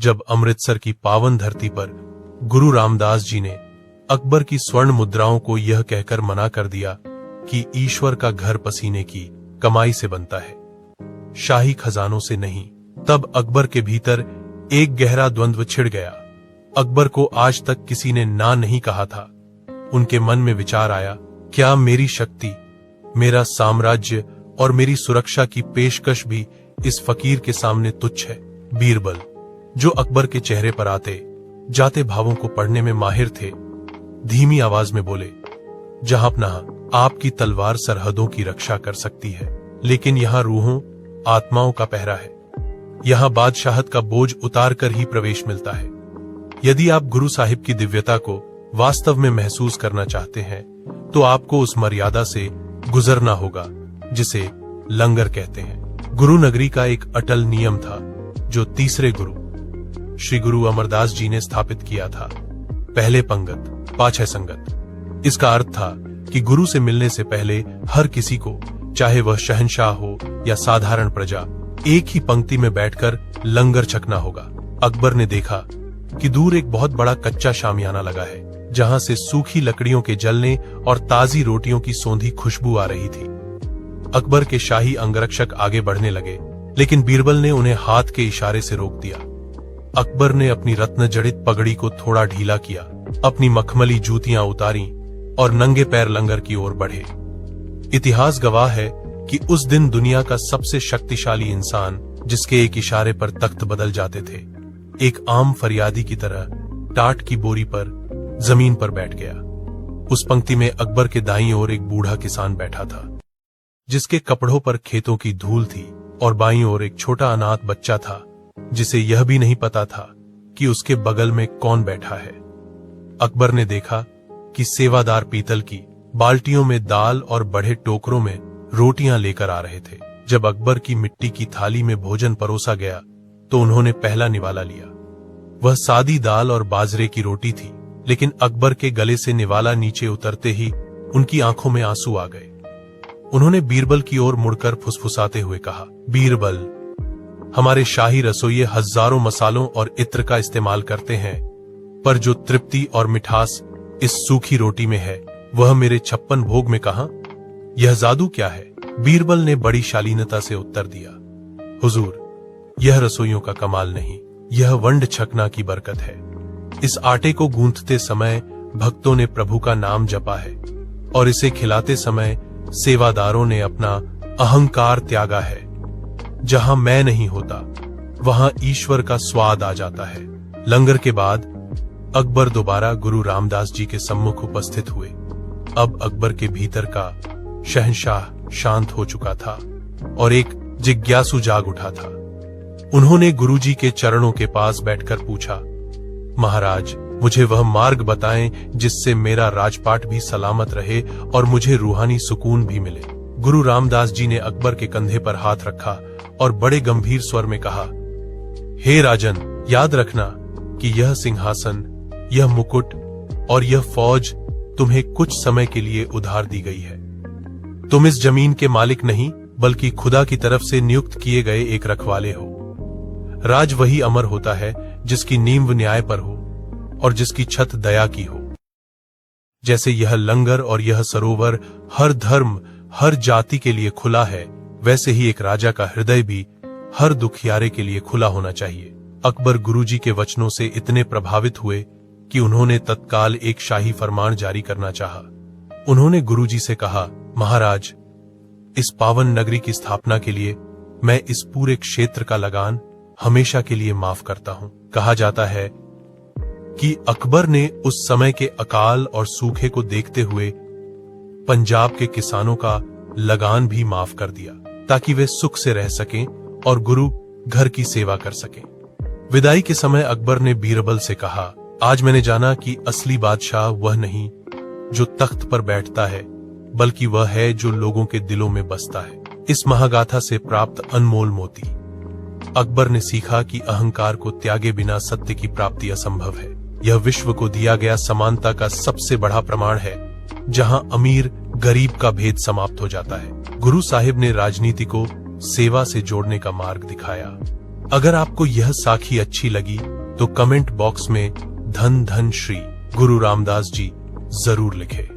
जब अमृतसर की पावन धरती पर गुरु रामदास जी ने अकबर की स्वर्ण मुद्राओं को यह कहकर मना कर दिया कि ईश्वर का घर पसीने की कमाई से बनता है, शाही खजानों से नहीं, तब अकबर के भीतर एक गहरा द्वंद्व छिड़ गया। अकबर को आज तक किसी ने ना नहीं कहा था। उनके मन में विचार आया, क्या मेरी शक्ति, मेरा साम्राज्य और मेरी सुरक्षा की पेशकश भी इस फकीर के सामने तुच्छ है। बीरबल, जो अकबर के चेहरे पर आते जाते भावों को पढ़ने में माहिर थे, धीमी आवाज में बोले, जहांपना, आपकी तलवार सरहदों की रक्षा कर सकती है, लेकिन यहां रूहों, आत्माओं का पहरा है। यहां बादशाहत का बोझ उतार कर ही प्रवेश मिलता है। यदि आप गुरु साहिब की दिव्यता को वास्तव में महसूस करना चाहते हैं तो आपको उस मर्यादा से गुजरना होगा जिसे लंगर कहते हैं। गुरु नगरी का एक अटल नियम था जो तीसरे गुरु श्री गुरु अमरदास जी ने स्थापित किया था। पहले पंगत पाछे संगत। इसका अर्थ था कि गुरु से मिलने से पहले हर किसी को, चाहे वह शहंशाह हो या साधारण प्रजा, एक ही पंक्ति में बैठकर लंगर छकना होगा। अकबर ने देखा कि दूर एक बहुत बड़ा कच्चा शामियाना लगा है, जहां से सूखी लकड़ियों के जलने और ताजी रोटियों की सौंधी खुशबू आ रही थी। अकबर के शाही अंगरक्षक आगे बढ़ने लगे, लेकिन बीरबल ने उन्हें हाथ के इशारे से रोक दिया। अकबर ने अपनी रत्न जड़ित पगड़ी को थोड़ा ढीला किया, अपनी मखमली जूतियां उतारी और नंगे पैर लंगर की ओर बढ़े। इतिहास गवाह है कि उस दिन दुनिया का सबसे शक्तिशाली इंसान, जिसके एक इशारे पर तख्त बदल जाते थे, एक आम फरियादी की तरह टाट की बोरी पर जमीन पर बैठ गया। उस पंक्ति में अकबर के दाईं ओर एक बूढ़ा किसान बैठा था, जिसके कपड़ों पर खेतों की धूल थी, और बाईं ओर एक छोटा अनाथ बच्चा था, जिसे यह भी नहीं पता था कि उसके बगल में कौन बैठा है। अकबर ने देखा कि सेवादार पीतल की बाल्टियों में दाल और बड़े टोकरों में रोटियां लेकर आ रहे थे। जब अकबर की मिट्टी की थाली में भोजन परोसा गया तो उन्होंने पहला निवाला लिया। वह सादी दाल और बाजरे की रोटी थी, लेकिन अकबर के गले से निवाला नीचे उतरते ही उनकी आंखों में आंसू आ गए। उन्होंने बीरबल की ओर मुड़कर फुसफुसाते हुए कहा, बीरबल, हमारे शाही रसोइये हजारों मसालों और इत्र का इस्तेमाल करते हैं, पर जो तृप्ति और मिठास इस सूखी रोटी में है, वह मेरे 56 भोग में कहां? यह जादू क्या है? बीरबल ने बड़ी शालीनता से उत्तर दिया, हुजूर, यह रसोइयों का कमाल नहीं, यह वंड छकना की बरकत है। इस आटे को गूंथते समय भक्तों ने प्रभु का नाम जपा है, और इसे खिलाते समय सेवादारों ने अपना अहंकार त्यागा है। जहां मैं नहीं होता, वहां ईश्वर का स्वाद आ जाता है। लंगर के बाद अकबर दोबारा गुरु रामदास जी के सम्मुख उपस्थित हुए। अब अकबर के भीतर का शहंशाह शांत हो चुका था और एक जिज्ञासु जाग उठा था। उन्होंने गुरुजी के चरणों के पास बैठकर पूछा, महाराज, मुझे वह मार्ग बताएं जिससे मेरा राजपाट भी सलामत रहे और मुझे रूहानी सुकून भी मिले। गुरु रामदास जी ने अकबर के कंधे पर हाथ रखा और बड़े गंभीर स्वर में कहा, हे राजन, याद रखना कि यह सिंहासन, यह मुकुट और यह फौज तुम्हें कुछ समय के लिए उधार दी गई है। तुम इस जमीन के मालिक नहीं, बल्कि खुदा की तरफ से नियुक्त किए गए एक रखवाले हो। राज वही अमर होता है जिसकी नींव न्याय पर हो और जिसकी छत दया की हो। जैसे यह लंगर और यह सरोवर हर धर्म, हर जाति के लिए खुला है, वैसे ही एक राजा का हृदय भी हर दुखियारे के लिए खुला होना चाहिए। अकबर गुरुजी के वचनों से इतने प्रभावित हुए कि उन्होंने तत्काल एक शाही फरमान जारी करना चाहा। उन्होंने गुरुजी से कहा, महाराज, इस पावन नगरी की स्थापना के लिए मैं इस पूरे क्षेत्र का लगान हमेशा के लिए माफ करता हूं। कहा जाता है कि अकबर ने उस समय के अकाल और सूखे को देखते हुए पंजाब के किसानों का लगान भी माफ कर दिया, ताकि वे सुख से रह सकें और गुरु घर की सेवा कर सकें। विदाई के समय अकबर ने बीरबल से कहा, आज मैंने जाना कि असली बादशाह वह नहीं जो तख्त पर बैठता है, बल्कि वह है जो लोगों के दिलों में बसता है। इस महागाथा से प्राप्त अनमोल मोती। अकबर ने सीखा कि अहंकार को त्यागे बिना सत्य की प्राप्ति असंभव है। यह विश्व को दिया गया समानता का सबसे बड़ा प्रमाण है, जहां अमीर गरीब का भेद समाप्त हो जाता है। गुरु साहिब ने राजनीति को सेवा से जोड़ने का मार्ग दिखाया। अगर आपको यह साखी अच्छी लगी तो कमेंट बॉक्स में धन धन श्री गुरु रामदास जी जरूर लिखें।